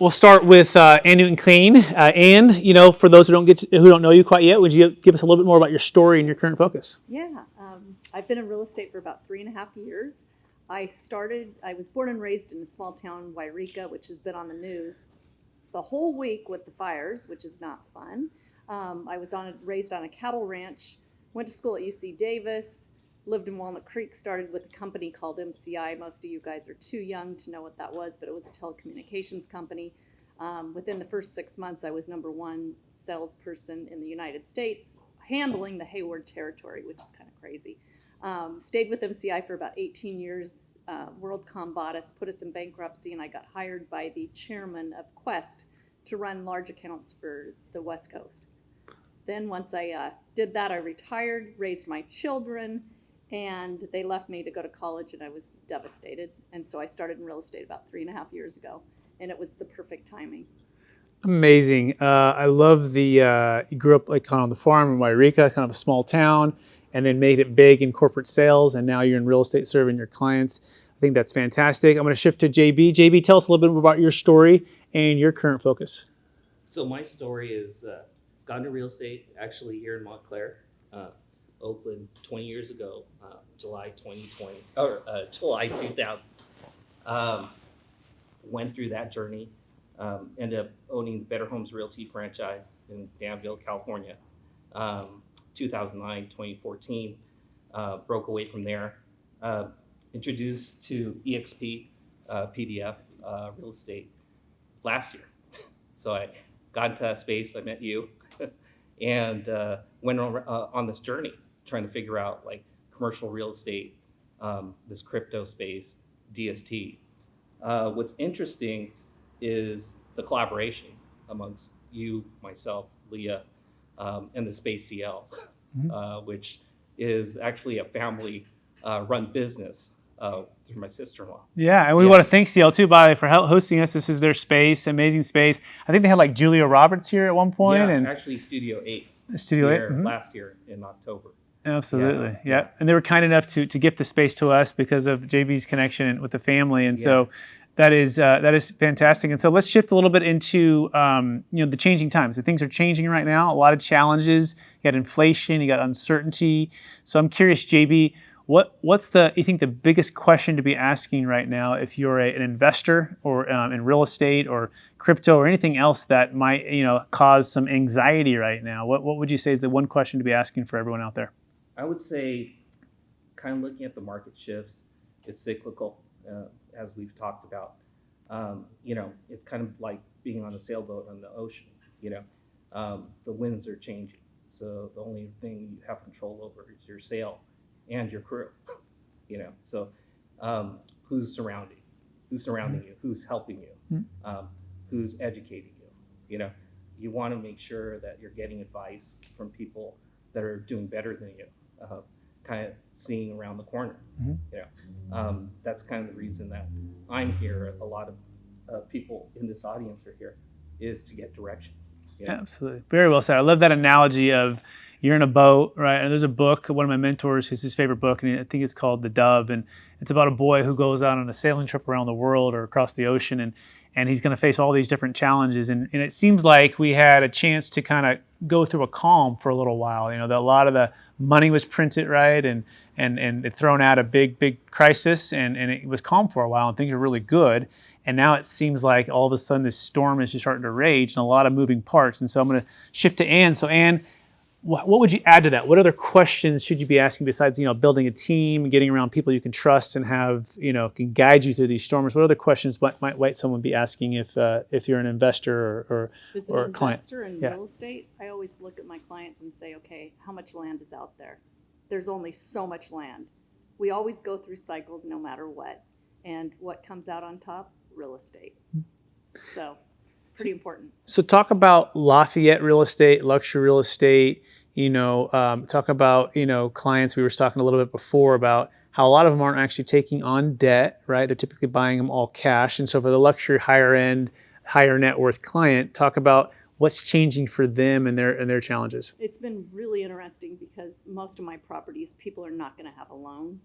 We'll start with Ann Newton Kane. Ann, for those who don't know you quite yet, would you give us a little bit more about your story and your current focus? Yeah, I've been in real estate for about 3.5 years. I was born and raised in a small town, Wairika, which has been on the news the whole week with the fires, which is not fun. I was raised on a cattle ranch, went to school at UC Davis, lived in Walnut Creek, started with a company called MCI. Most of you guys are too young to know what that was, but it was a telecommunications company. Within the first 6 months, I was #1 salesperson in the United States, handling the Hayward territory, which is kind of crazy. Stayed with MCI for about 18 years. WorldCom bought us, put us in bankruptcy, and I got hired by the chairman of Quest to run large accounts for the West Coast. Then once I did that, I retired, raised my children, and they left me to go to college, and I was devastated. And so I started in real estate about 3.5 years ago, and it was the perfect timing. Amazing. I love you grew up like kind of on the farm in Wairika, kind of a small town, and then made it big in corporate sales, and now you're in real estate serving your clients. I think that's fantastic. I'm going to shift to JB. JB, tell us a little bit about your story and your current focus. So my story is got into real estate actually here in Montclair, Oakland, 20 years ago, July 2020, or July 2000. Went through that journey, ended up owning the Better Homes Realty franchise in Danville, California. 2009, 2014, broke away from there, introduced to EXP, PDF, real estate last year. So I got into that space, I met you, and went on this journey trying to figure out like commercial real estate, this crypto space, DST. What's interesting is the collaboration amongst you, myself, Leah, and the Space CL, which is actually a family run business through my sister-in-law. Yeah, and we want to thank CL too, by the way, for hosting us. This is their space, amazing space. I think they had like Julia Roberts here at one point. Yeah, and actually Studio 8. Studio 8? Last year in October. Absolutely, yeah. And they were kind enough to gift the space to us because of JB's connection with the family, and so that is fantastic. And so let's shift a little bit into the changing times. So things are changing right now. A lot of challenges. You got inflation. You got uncertainty. So I'm curious, JB, what's you think the biggest question to be asking right now if you're an investor or in real estate or crypto or anything else that might cause some anxiety right now? What would you say is the one question to be asking for everyone out there? I would say, kind of looking at the market shifts, it's cyclical, as we've talked about. It's kind of like being on a sailboat on the ocean. The winds are changing, so the only thing you have control over is your sail and your crew. So who's surrounding you? Who's helping you? Who's educating you? You want to make sure that you're getting advice from people that are doing better than you. Kind of seeing around the corner. That's kind of the reason that I'm here. A lot of people in this audience are here is to get direction. Absolutely. Very well said. I love that analogy of you're in a boat, right? And there's a book, one of my mentors, his favorite book, and I think it's called The Dove. And it's about a boy who goes out on a sailing trip around the world or across the ocean, and he's going to face all these different challenges. And it seems like we had a chance to kind of go through a calm for a little while. That a lot of the money was printed, right? And it thrown out a big crisis, and it was calm for a while, and things were really good. And now it seems like all of a sudden this storm is just starting to rage and a lot of moving parts. And so I'm going to shift to Ann. So Ann, what would you add to that? What other questions should you be asking besides, building a team, getting around people you can trust and have, can guide you through these storms? What other questions might someone be asking if you're an investor or As a an client? investor in real estate, I always look at my clients and say, okay, how much land is out there? There's only so much land. We always go through cycles no matter what. And what comes out on top? Real estate. So pretty important. So talk about Lafayette real estate, luxury real estate, talk about, clients. We were talking a little bit before about how a lot of them aren't actually taking on debt, right? They're typically buying them all cash. And so for the luxury, higher end, higher net worth client, talk about what's changing for them and their challenges. It's been really interesting because most of my properties, people are not going to have a loan.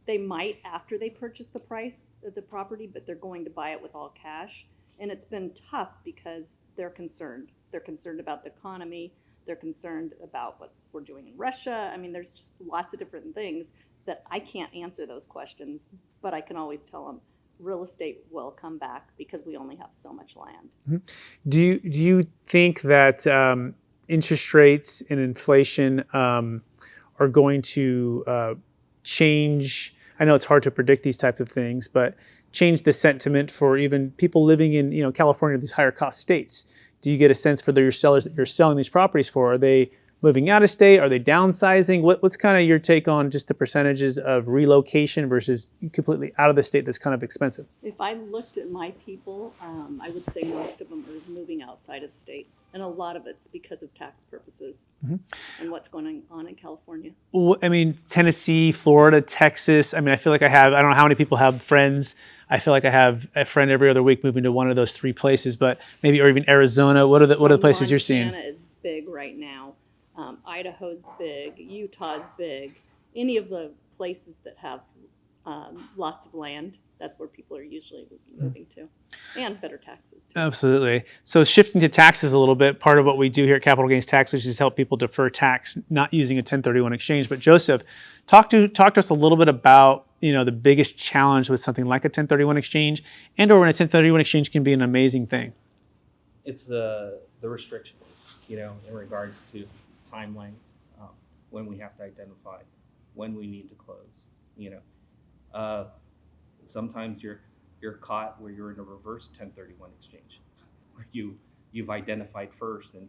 They might after they purchase the price of the property, but they're going to buy it with all cash. And it's been tough because they're concerned. They're concerned about the economy. They're concerned about what we're doing in Russia. I mean, there's just lots of different things that I can't answer those questions, but I can always tell them real estate will come back because we only have so much land. Do you think that interest rates and inflation are going to change? I know it's hard to predict these types of things, but change the sentiment for even people living in California, these higher cost states. Do you get a sense for your sellers that you're selling these properties for? Are they moving out of state? Are they downsizing? What's kind of your take on just the percentages of relocation versus completely out of the state that's kind of expensive? If I looked at my people, I would say most of them are moving outside of the state. And a lot of it's because of tax purposes and what's going on in California. Well, I mean, Tennessee, Florida, Texas. I mean, I feel like I don't know how many people have friends. I feel like I have a friend every other week moving to one of those three places, but maybe, or even Arizona. What are the places you're seeing? Montana is big right now. Idaho's big. Utah's big. Any of the places that have lots of land, that's where people are usually moving to, and better taxes too. Absolutely. So shifting to taxes a little bit, part of what we do here at Capital Gains Tax Solutions is help people defer tax, not using a 1031 exchange. But Joseph, talk to us a little bit about the biggest challenge with something like a 1031 exchange, and or when a 1031 exchange can be an amazing thing. It's the restrictions, in regards to timelines, when we have to identify, when we need to close. Sometimes you're caught where you're in a reverse 1031 exchange, where you've identified first and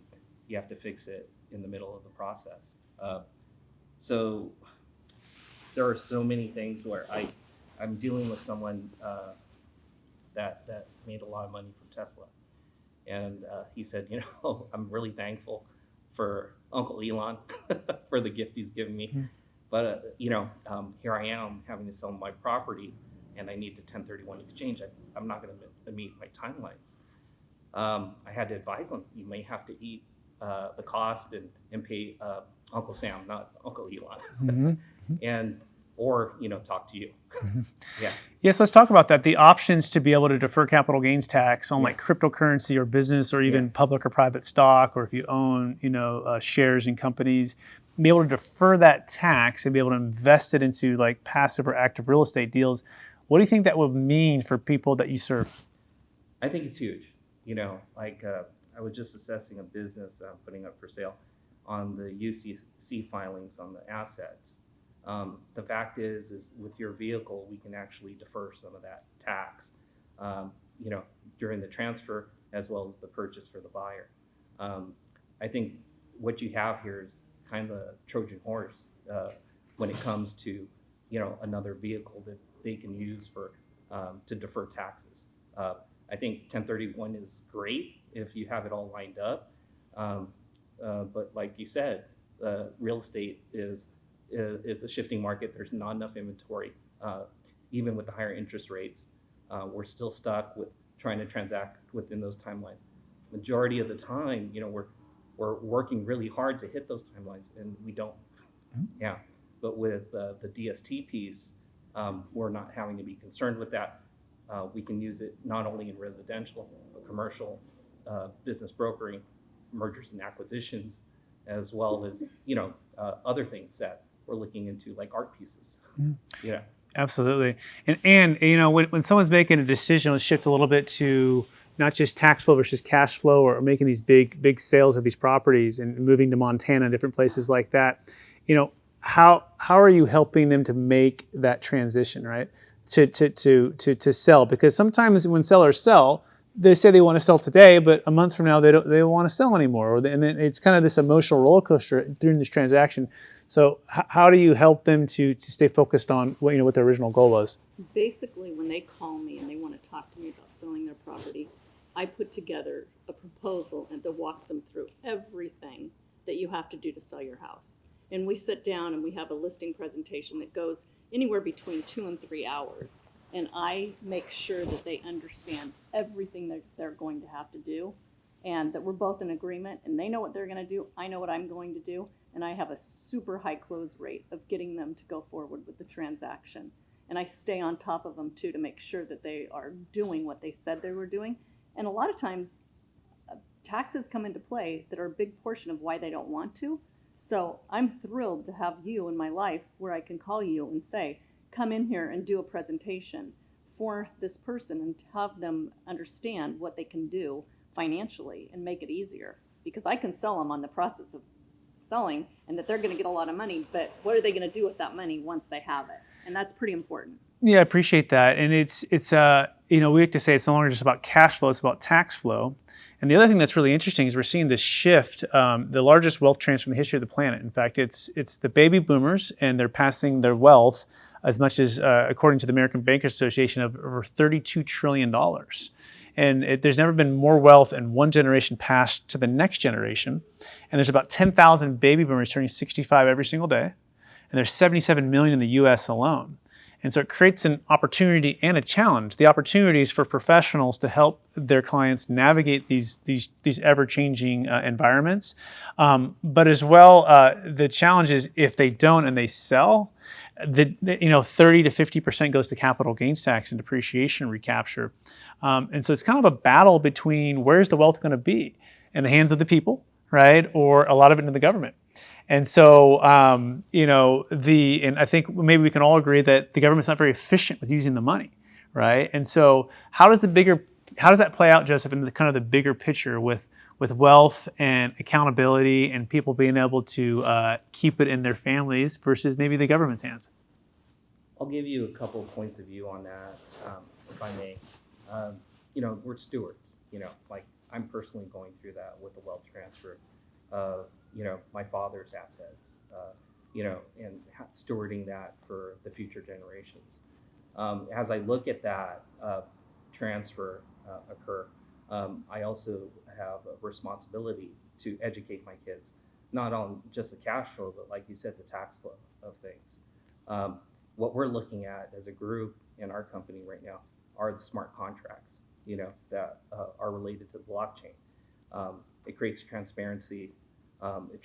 you have to fix it in the middle of the process. So there are so many things where I'm dealing with someone that made a lot of money from Tesla, and he said, I'm really thankful for Uncle Elon for the gift he's given me, but here I am having to sell my property, and I need the 1031 exchange. I'm not going to meet my timelines. I had to advise him, you may have to eat the cost and pay Uncle Sam, not Uncle Elon, or talk to you. Yeah. Yes, let's talk about that. The options to be able to defer capital gains tax on like cryptocurrency or business or even public or private stock, or if you own shares in companies, be able to defer that tax and be able to invest it into like passive or active real estate deals. What do you think that would mean for people that you serve? I think it's huge. I was just assessing a business putting up for sale on the UCC filings on the assets. The fact is with your vehicle, we can actually defer some of that tax, during the transfer as well as the purchase for the buyer. I think what you have here is kind of a Trojan horse when it comes to, another vehicle that they can use for to defer taxes. I think 1031 is great if you have it all lined up, but like you said, real estate is a shifting market. There's not enough inventory. Even with the higher interest rates, we're still stuck with trying to transact within those timelines. Majority of the time, we're working really hard to hit those timelines, and we don't. Yeah, but with the DST piece, we're not having to be concerned with that. We can use it not only in residential, but commercial, business brokering, mergers and acquisitions, as well as other things that we're looking into, like art pieces. Yeah, absolutely. And when someone's making a decision, let's shift a little bit to not just tax flow versus cash flow, or making these big sales of these properties and moving to Montana and different places like that. How are you helping them to make that transition, right? To sell? Because sometimes when sellers sell, they say they want to sell today, but a month from now they don't want to sell anymore, and then it's kind of this emotional roller coaster during this transaction. So how do you help them to stay focused on what their original goal was? Basically, when they call me and they want to talk to me about selling their property, I put together a proposal and to walk them through everything that you have to do to sell your house. And we sit down and we have a listing presentation that goes anywhere between 2 and 3 hours. And I make sure that they understand everything that they're going to have to do, and that we're both in agreement, and they know what they're going to do. I know what I'm going to do. And I have a super high close rate of getting them to go forward with the transaction. And I stay on top of them too to make sure that they are doing what they said they were doing, And a lot of times taxes come into play that are a big portion of why they don't want to. So I'm thrilled to have you in my life where I can call you and say, come in here and do a presentation for this person and have them understand what they can do financially and make it easier. Because I can sell them on the process of selling and that they're going to get a lot of money, but what are they going to do with that money once they have it? And that's pretty important. Yeah, I appreciate that. And it's we like to say it's no longer just about cash flow, it's about tax flow. And the other thing that's really interesting is we're seeing this shift, the largest wealth transfer in the history of the planet. In fact, it's the baby boomers, and they're passing their wealth as much as, according to the American Bankers Association, of over $32 trillion. And there's never been more wealth in one generation passed to the next generation. And there's about 10,000 baby boomers turning 65 every single day. And there's 77 million in the US alone. And so it creates an opportunity and a challenge. The opportunities for professionals to help their clients navigate these ever-changing environments. But as well, the challenge is if they don't and they sell, 30 to 50% goes to capital gains tax and depreciation recapture. And so it's kind of a battle between where's the wealth going to be? In the hands of the people, right? Or a lot of it in the government. And so, and I think maybe we can all agree that the government's not very efficient with using the money, right? And so how does that play out, Joseph, in the kind of the bigger picture with wealth and accountability and people being able to keep it in their families versus maybe the government's hands? I'll give you a couple of points of view on that, if I may. We're stewards, like I'm personally going through that with the wealth transfer of, my father's assets, and stewarding that for the future generations. As I look at that transfer occur, I also have a responsibility to educate my kids, not on just the cash flow, but like you said, the tax flow of things. What we're looking at as a group in our company right now are the smart contracts, that are related to the blockchain. It creates transparency, it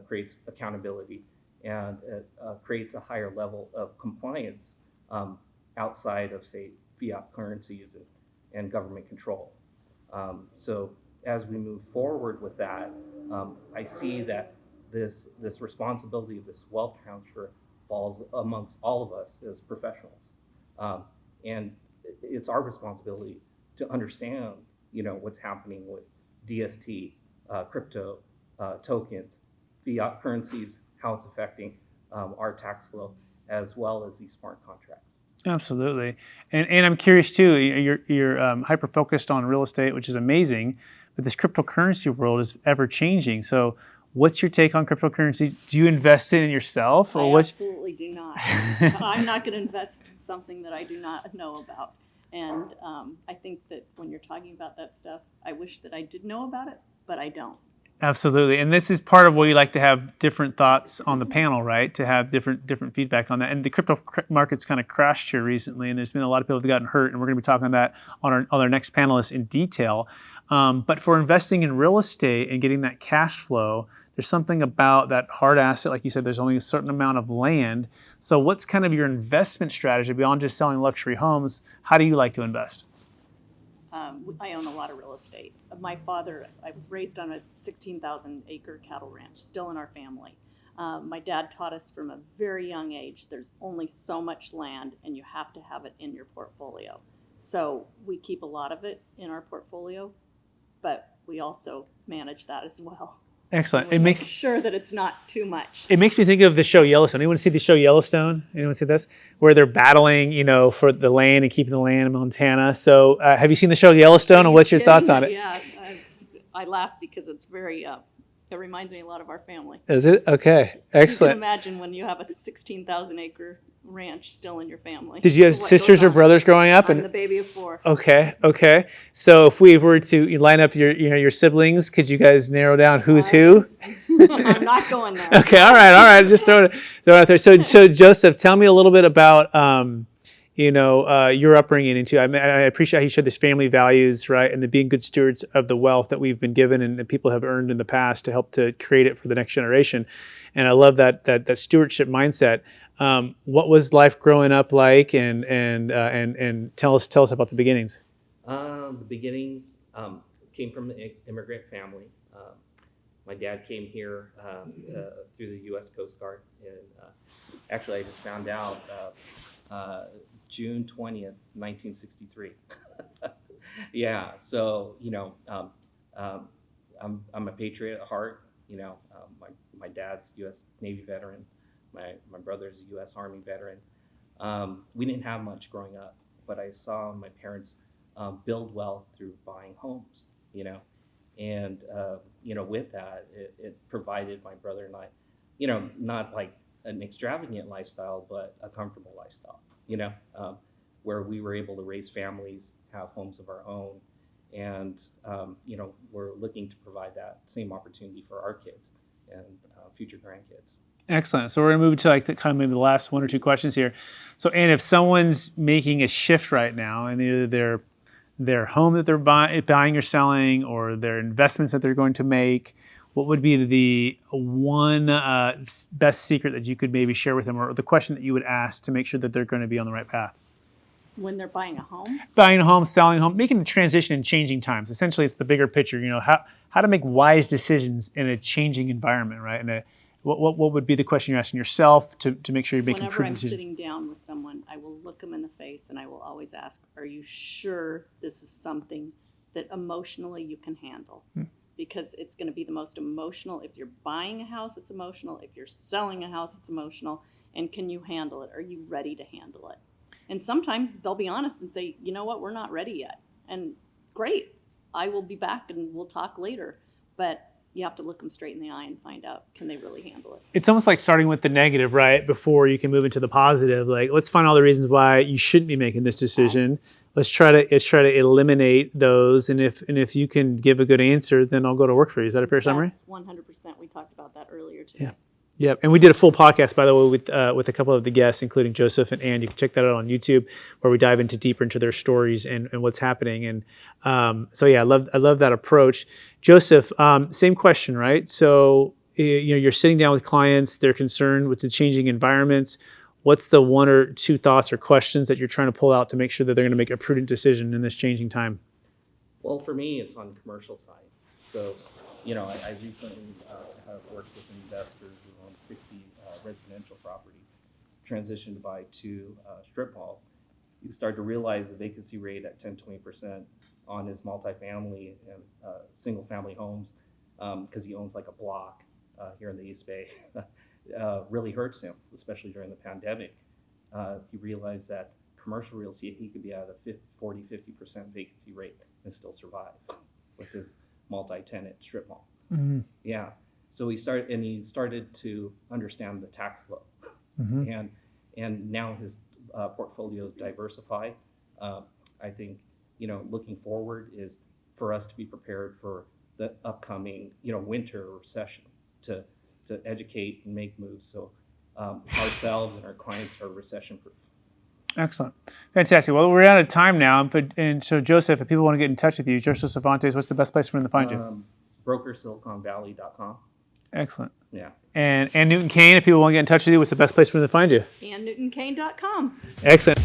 creates accountability, and it creates a higher level of compliance outside of, say, fiat currencies and government control. So as we move forward with that, I see that this responsibility of this wealth transfer falls amongst all of us as professionals. And it's our responsibility to understand, what's happening with DST, crypto, tokens, fiat currencies, how it's affecting our tax flow, as well as these smart contracts. Absolutely. And I'm curious too, you're hyper-focused on real estate, which is amazing, but this cryptocurrency world is ever changing. So what's your take on cryptocurrency? Do you invest in it yourself? I absolutely do not. I'm not going to invest in something that I do not know about. And I think that when you're talking about that stuff, I wish that I did know about it, but I don't. Absolutely. And this is part of where you like to have different thoughts on the panel, right? To have different feedback on that. And the crypto market's kind of crashed here recently, and there's been a lot of people who've gotten hurt, and we're going to be talking on that on our next panelist in detail. But for investing in real estate and getting that cash flow, there's something about that hard asset. Like you said, there's only a certain amount of land. So what's kind of your investment strategy beyond just selling luxury homes? How do you like to invest? I own a lot of real estate. My father, I was raised on a 16,000 acre cattle ranch, still in our family. My dad taught us from a very young age, there's only so much land and you have to have it in your portfolio. So we keep a lot of it in our portfolio, but we also manage that as well. Excellent. It makes sure that it's not too much. It makes me think of the show Yellowstone. Anyone see the show Yellowstone? Anyone see this? Where they're battling, for the land and keeping the land in Montana. So have you seen the show Yellowstone, and what's your thoughts on it? Yeah, I laugh because it's very, it reminds me a lot of our family. Is it? Okay. Excellent. You can imagine when you have a 16,000 acre ranch still in your family. Did you have sisters or brothers growing up? I'm the baby of 4. Okay. So if we were to line up your siblings, could you guys narrow down who's who? I'm not going there. Okay, all right. Just throw it out there. So Joseph, tell me a little bit about your upbringing into. I appreciate how you showed this family values, right, and the being good stewards of the wealth that we've been given and that people have earned in the past to help to create it for the next generation. And I love that stewardship mindset. What was life growing up like, and tell us about the beginnings. The beginnings, Came from an immigrant family. My dad came here through the U.S. Coast Guard, and actually I just found out June 20th, 1963. Yeah, so I'm a patriot at heart. My dad's U.S. Navy veteran. My brother's a U.S. Army veteran. We didn't have much growing up, but I saw my parents build wealth through buying homes. And with that, it provided my brother and I, not like an extravagant lifestyle, but a comfortable lifestyle. Where we were able to raise families, have homes of our own, and we're looking to provide that same opportunity for our kids and future grandkids. Excellent. So we're going to move to like maybe the last one or two questions here. So, Ann, if someone's making a shift right now, and either their home that they're buying or selling, or their investments that they're going to make, what would be the one best secret that you could maybe share with them, or the question that you would ask to make sure that they're going to be on the right path? When they're buying a home? Buying a home, selling a home, making the transition in changing times. Essentially, it's the bigger picture, how to make wise decisions in a changing environment, right? And what would be the question you're asking yourself to make sure you're making prudent decisions? Whenever I'm sitting down with someone, I will look them in the face and I will always ask, are you sure this is something that emotionally you can handle? Because it's going to be the most emotional. If you're buying a house, it's emotional. If you're selling a house, it's emotional. And can you handle it? Are you ready to handle it? And sometimes they'll be honest and say, you know what, we're not ready yet. And great, I will be back and we'll talk later. But you have to look them straight in the eye and find out, can they really handle it? It's almost like starting with the negative, right, before you can move into the positive. Like, let's find all the reasons why you shouldn't be making this decision. Let's try to eliminate those. And if you can give a good answer, then I'll go to work for you. Is that a fair summary? That's 100%. We talked about that earlier today. Yeah. Yep, and we did a full podcast, by the way, with a couple of the guests, including Joseph and Ann. You can check that out on YouTube, where we dive deeper into their stories and what's happening. And so yeah, I love that approach. Joseph, same question, right? So you're sitting down with clients; they're concerned with the changing environments. What's the one or two thoughts or questions that you're trying to pull out to make sure that they're going to make a prudent decision in this changing time? Well, for me, it's on the commercial side. So, I recently have worked with investors who own 60 residential property, transitioned to buy 2 strip malls. You start to realize the vacancy rate at 10-20% on his multifamily and single-family homes, because he owns like a block here in the East Bay, really hurts him, especially during the pandemic. He realized that commercial real estate, he could be at a 40-50% vacancy rate and still survive with his multi-tenant strip mall. Mm-hmm. Yeah. So he started to understand the tax flow, and now his portfolio is diversified. I think looking forward is for us to be prepared for the upcoming winter recession, to educate and make moves so ourselves and our clients are recession proof. Excellent. Fantastic. Well, we're out of time now. And so, Joseph, if people want to get in touch with you, Joseph Cervantes, what's the best place for them to find you? BrokerSiliconValley.com. Excellent. Yeah. And Newton Kane, if people want to get in touch with you, what's the best place for them to find you? AnnNewtonKane.com. Excellent.